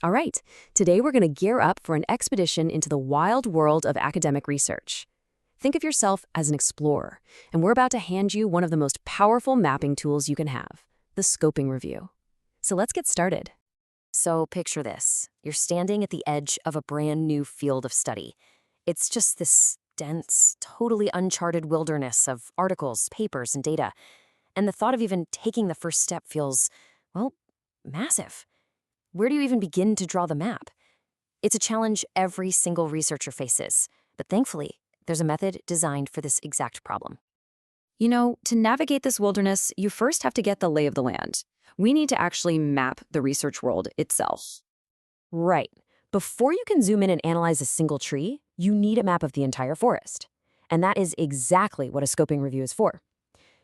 All right, today we're going to gear up for an expedition into the wild world of academic research. Think of yourself as an explorer, and we're about to hand you one of the most powerful mapping tools you can have, the scoping review. So let's get started. So picture this. You're standing at the edge of a brand new field of study. It's just this dense, totally uncharted wilderness of articles, papers, and data. And the thought of even taking the first step feels, well, massive. Where do you even begin to draw the map? It's a challenge every single researcher faces, but thankfully, there's a method designed for this exact problem. To navigate this wilderness, you first have to get the lay of the land. We need to actually map the research world itself. Right. Before you can zoom in and analyze a single tree, you need a map of the entire forest. And that is exactly what a scoping review is for.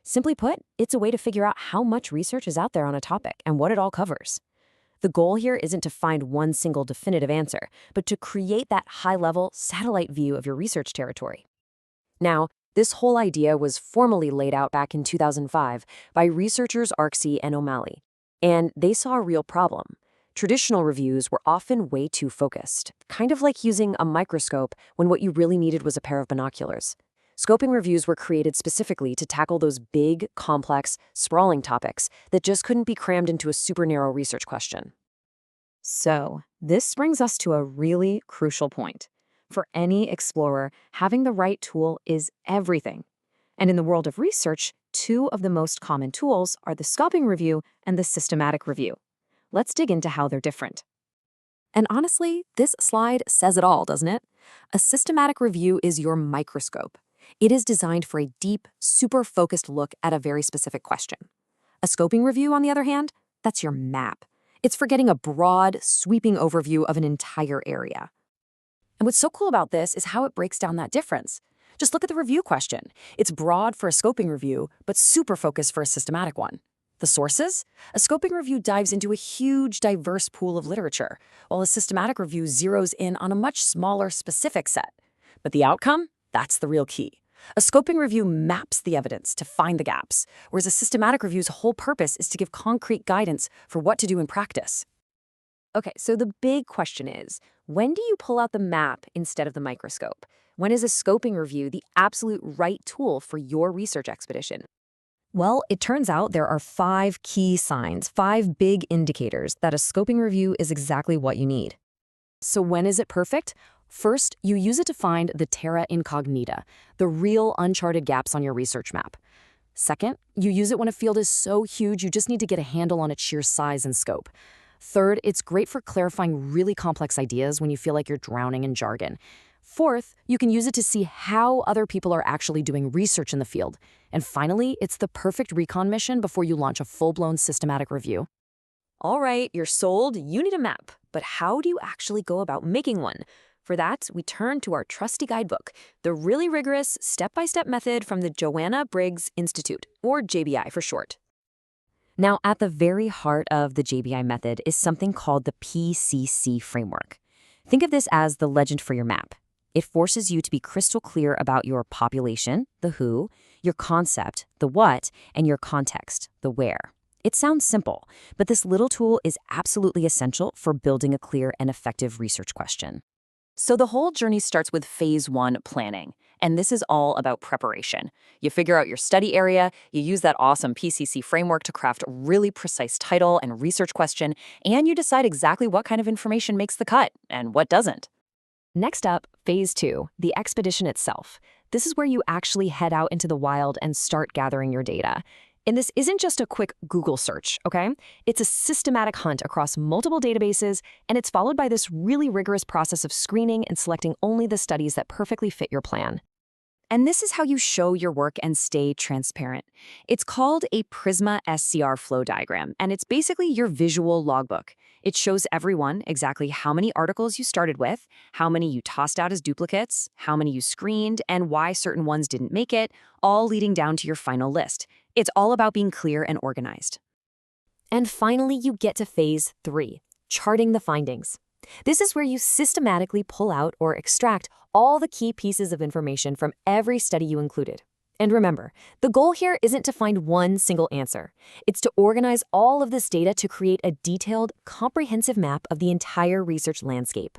Simply put, it's a way to figure out how much research is out there on a topic and what it all covers. The goal here isn't to find one single definitive answer, but to create that high-level satellite view of your research territory. Now, this whole idea was formally laid out back in 2005 by researchers Arksey and O'Malley, and they saw a real problem. Traditional reviews were often way too focused, kind of like using a microscope when what you really needed was a pair of binoculars. Scoping reviews were created specifically to tackle those big, complex, sprawling topics that just couldn't be crammed into a super narrow research question. So, this brings us to a really crucial point. For any explorer, having the right tool is everything. And in the world of research, two of the most common tools are the scoping review and the systematic review. Let's dig into how they're different. And honestly, this slide says it all, doesn't it? A systematic review is your microscope. It is designed for a deep, super focused look at a very specific question. A scoping review, on the other hand, that's your map. It's for getting a broad, sweeping overview of an entire area. And what's so cool about this is how it breaks down that difference. Just look at the review question. It's broad for a scoping review, but super focused for a systematic one. The sources? A scoping review dives into a huge, diverse pool of literature, while a systematic review zeroes in on a much smaller, specific set. But the outcome? That's the real key. A scoping review maps the evidence to find the gaps, whereas a systematic review's whole purpose is to give concrete guidance for what to do in practice. Okay, so the big question is, when do you pull out the map instead of the microscope? When is a scoping review the absolute right tool for your research expedition? Well, it turns out there are 5 key signs, 5 big indicators that a scoping review is exactly what you need. So when is it perfect? First, you use it to find the terra incognita, the real uncharted gaps on your research map. Second, you use it when a field is so huge you just need to get a handle on its sheer size and scope. Third, it's great for clarifying really complex ideas when you feel like you're drowning in jargon. Fourth, you can use it to see how other people are actually doing research in the field. And finally, it's the perfect recon mission before you launch a full-blown systematic review. All right, you're sold, you need a map. But how do you actually go about making one? For that, we turn to our trusty guidebook, the really rigorous step-by-step method from the Joanna Briggs Institute, or JBI for short. Now, at the very heart of the JBI method is something called the PCC framework. Think of this as the legend for your map. It forces you to be crystal clear about your population, the who, your concept, the what, and your context, the where. It sounds simple, but this little tool is absolutely essential for building a clear and effective research question. So the whole journey starts with phase 1 planning, and this is all about preparation. You figure out your study area, you use that awesome PCC framework to craft a really precise title and research question, and you decide exactly what kind of information makes the cut and what doesn't. Next up, phase 2, the expedition itself. This is where you actually head out into the wild and start gathering your data. And this isn't just a quick Google search, okay? It's a systematic hunt across multiple databases, and it's followed by this really rigorous process of screening and selecting only the studies that perfectly fit your plan. And this is how you show your work and stay transparent. It's called a Prisma SCR flow diagram, and it's basically your visual logbook. It shows everyone exactly how many articles you started with, how many you tossed out as duplicates, how many you screened, and why certain ones didn't make it, all leading down to your final list. It's all about being clear and organized. And finally, you get to phase 3, charting the findings. This is where you systematically pull out or extract all the key pieces of information from every study you included. And remember, the goal here isn't to find one single answer. It's to organize all of this data to create a detailed, comprehensive map of the entire research landscape.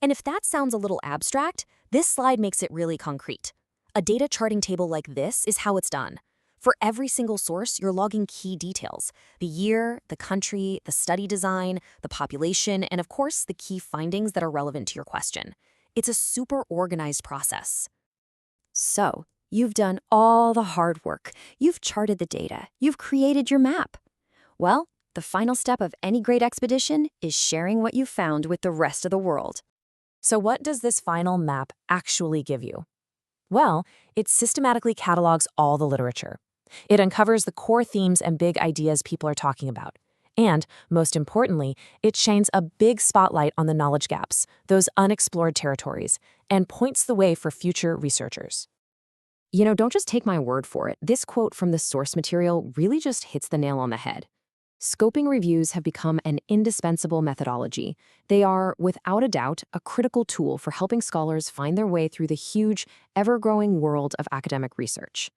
And if that sounds a little abstract, this slide makes it really concrete. A data charting table like this is how it's done. For every single source, you're logging key details: the year, the country, the study design, the population, and of course, the key findings that are relevant to your question. It's a super organized process. So, you've done all the hard work. You've charted the data. You've created your map. Well, the final step of any great expedition is sharing what you found with the rest of the world. So what does this final map actually give you? Well, it systematically catalogs all the literature. It uncovers the core themes and big ideas people are talking about. And, most importantly, it shines a big spotlight on the knowledge gaps, those unexplored territories, and points the way for future researchers. Don't just take my word for it. This quote from the source material really just hits the nail on the head. Scoping reviews have become an indispensable methodology. They are, without a doubt, a critical tool for helping scholars find their way through the huge, ever-growing world of academic research.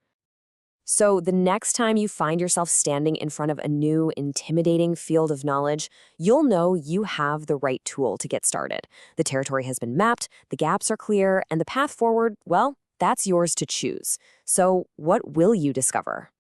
So the next time you find yourself standing in front of a new, intimidating field of knowledge, you'll know you have the right tool to get started. The territory has been mapped, the gaps are clear, and the path forward, well, that's yours to choose. So what will you discover?